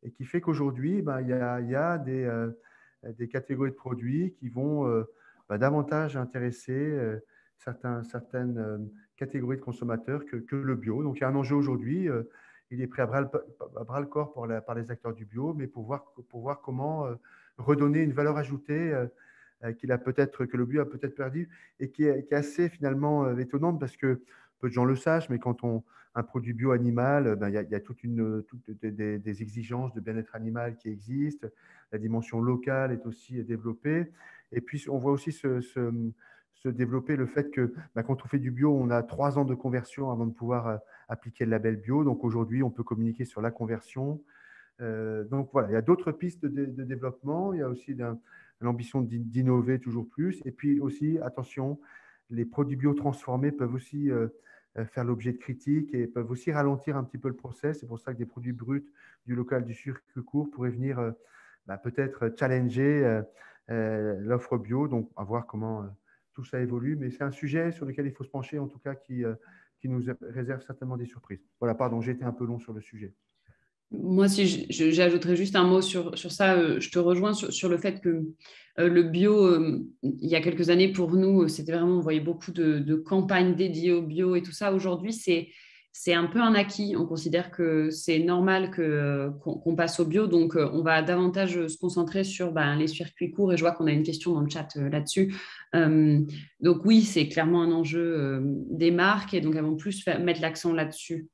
et qui fait qu'aujourd'hui, ben, il y a des catégories de produits qui vont davantage intéresser certaines catégories de consommateurs que le bio. Donc il y a un enjeu aujourd'hui, il est pris à bras le corps par les acteurs du bio, mais pour voir comment redonner une valeur ajoutée que le bio a peut-être perdu et qui est assez finalement étonnante parce que peu de gens le sachent, mais quand un produit bio animal, ben, il y a toutes des exigences de bien-être animal qui existent. La dimension locale est aussi développée. Et puis, on voit aussi se développer le fait que ben, quand on fait du bio, on a 3 ans de conversion avant de pouvoir appliquer le label bio. Donc aujourd'hui, on peut communiquer sur la conversion. Donc voilà, il y a d'autres pistes de développement. Il y a aussi l'ambition d'innover toujours plus. Et puis aussi, attention, les produits bio transformés peuvent aussi faire l'objet de critiques et peuvent aussi ralentir un petit peu le process. C'est pour ça que des produits bruts du local, du circuit court pourraient venir peut-être challenger l'offre bio. Donc, à voir comment tout ça évolue. Mais c'est un sujet sur lequel il faut se pencher, en tout cas, qui nous réserve certainement des surprises. Voilà, pardon, j'ai été un peu long sur le sujet. Moi, si j'ajouterais juste un mot sur ça, je te rejoins sur le fait que le bio, il y a quelques années, pour nous, c'était vraiment, on voyait beaucoup de campagnes dédiées au bio et tout ça. Aujourd'hui, c'est un peu un acquis. On considère que c'est normal qu'on passe au bio. Donc, on va davantage se concentrer sur les circuits courts. Et je vois qu'on a une question dans le chat là-dessus. Donc, oui, c'est clairement un enjeu des marques. Et donc, elles vont plus mettre l'accent là-dessus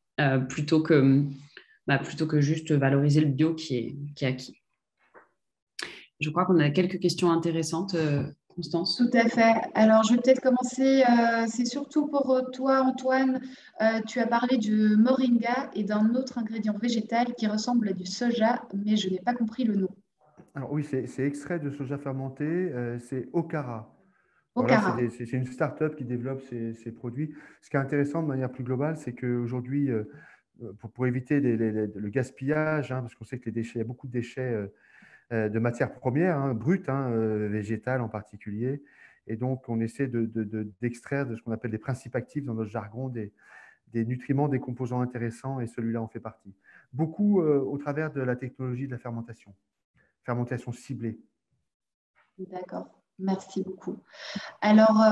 plutôt que juste valoriser le bio qui est acquis. Je crois qu'on a quelques questions intéressantes, Constance. Tout à fait. Alors, je vais peut-être commencer. C'est surtout pour toi, Antoine. Tu as parlé du moringa et d'un autre ingrédient végétal qui ressemble à du soja, mais je n'ai pas compris le nom. Alors oui, c'est extrait de soja fermenté, c'est okara. Okara. C'est une start-up qui développe ces produits. Ce qui est intéressant de manière plus globale, c'est qu'aujourd'hui, pour éviter le gaspillage, parce qu'on sait que les déchets, il y a beaucoup de déchets de matières premières, brutes, végétales en particulier. Et donc, on essaie d'extraire de ce qu'on appelle des principes actifs dans notre jargon, des nutriments, des composants intéressants, et celui-là en fait partie. Beaucoup au travers de la technologie de la fermentation ciblée. D'accord, merci beaucoup. Alors,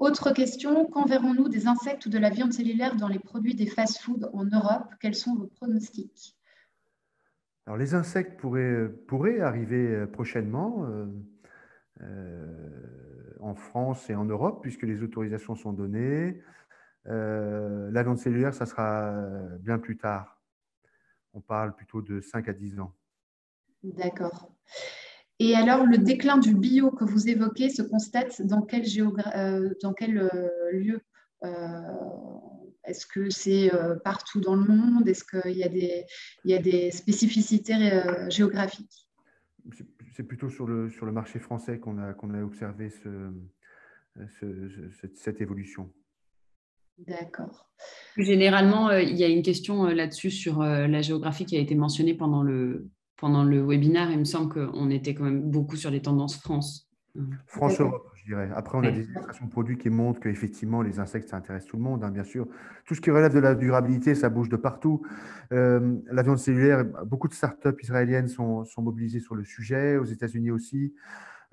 autre question, quand verrons-nous des insectes ou de la viande cellulaire dans les produits des fast-foods en Europe? Quels sont vos pronostics? Alors, les insectes pourraient arriver prochainement en France et en Europe, puisque les autorisations sont données. La viande cellulaire, ça sera bien plus tard. On parle plutôt de 5 à 10 ans. D'accord. Et alors, le déclin du bio que vous évoquez se constate dans quel lieu? Est-ce que c'est partout dans le monde? Est-ce qu'il y a des spécificités géographiques? C'est plutôt sur le marché français qu'on a observé cette évolution. D'accord. Plus généralement, il y a une question là-dessus sur la géographie qui a été mentionnée pendant le webinaire. Il me semble qu'on était quand même beaucoup sur les tendances France. France-Europe, je dirais. Après, on a des illustrations de produits qui montrent qu'effectivement, les insectes, ça intéresse tout le monde, bien sûr. Tout ce qui relève de la durabilité, ça bouge de partout. La viande cellulaire, beaucoup de startups israéliennes sont mobilisées sur le sujet, aux États-Unis aussi,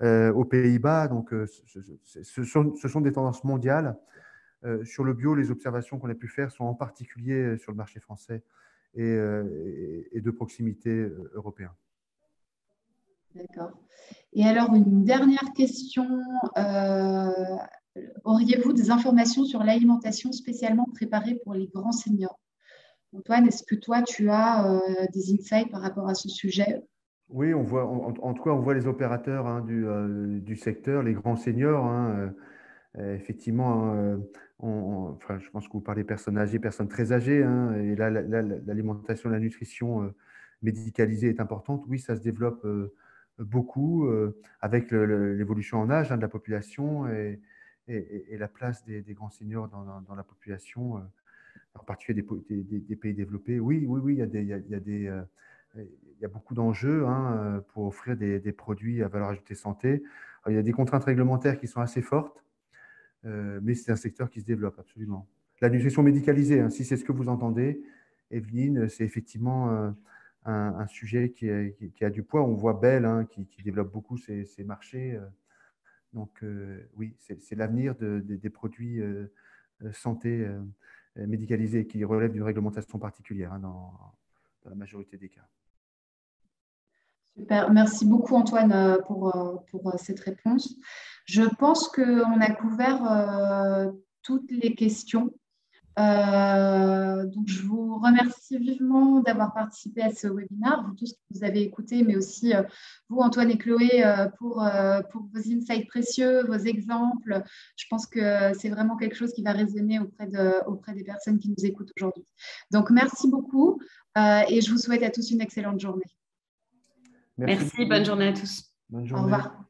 aux Pays-Bas. Donc, ce sont des tendances mondiales. Sur le bio, les observations qu'on a pu faire sont en particulier sur le marché français et de proximité européen. D'accord. Et alors, une dernière question. Auriez-vous des informations sur l'alimentation spécialement préparée pour les grands seniors? Antoine, est-ce que toi, tu as des insights par rapport à ce sujet? Oui, on voit, en tout cas, on voit les opérateurs du secteur, les grands seniors. Effectivement, enfin, je pense que vous parlez personnes âgées, personnes très âgées. Et là, l'alimentation, la nutrition médicalisée est importante. Oui, ça se développe beaucoup avec l'évolution en âge de la population et la place des grands seniors dans la population, en particulier des pays développés. Oui, il y a il y a beaucoup d'enjeux pour offrir des produits à valeur ajoutée santé. Alors, il y a des contraintes réglementaires qui sont assez fortes. Mais c'est un secteur qui se développe absolument. La nutrition médicalisée, si c'est ce que vous entendez, Evelyne, c'est effectivement un sujet qui a du poids. On voit Bell qui développe beaucoup ces marchés. Donc oui, c'est l'avenir des produits santé médicalisés qui relèvent d'une réglementation particulière dans la majorité des cas. Super. Merci beaucoup, Antoine, pour cette réponse. Je pense qu'on a couvert toutes les questions. Donc, je vous remercie vivement d'avoir participé à ce webinaire, vous tous qui vous avez écouté, mais aussi vous, Antoine et Chloé, pour vos insights précieux, vos exemples. Je pense que c'est vraiment quelque chose qui va résonner auprès des personnes qui nous écoutent aujourd'hui. Donc, merci beaucoup et je vous souhaite à tous une excellente journée. Merci, bonne journée à tous. Bonne Au journée. revoir.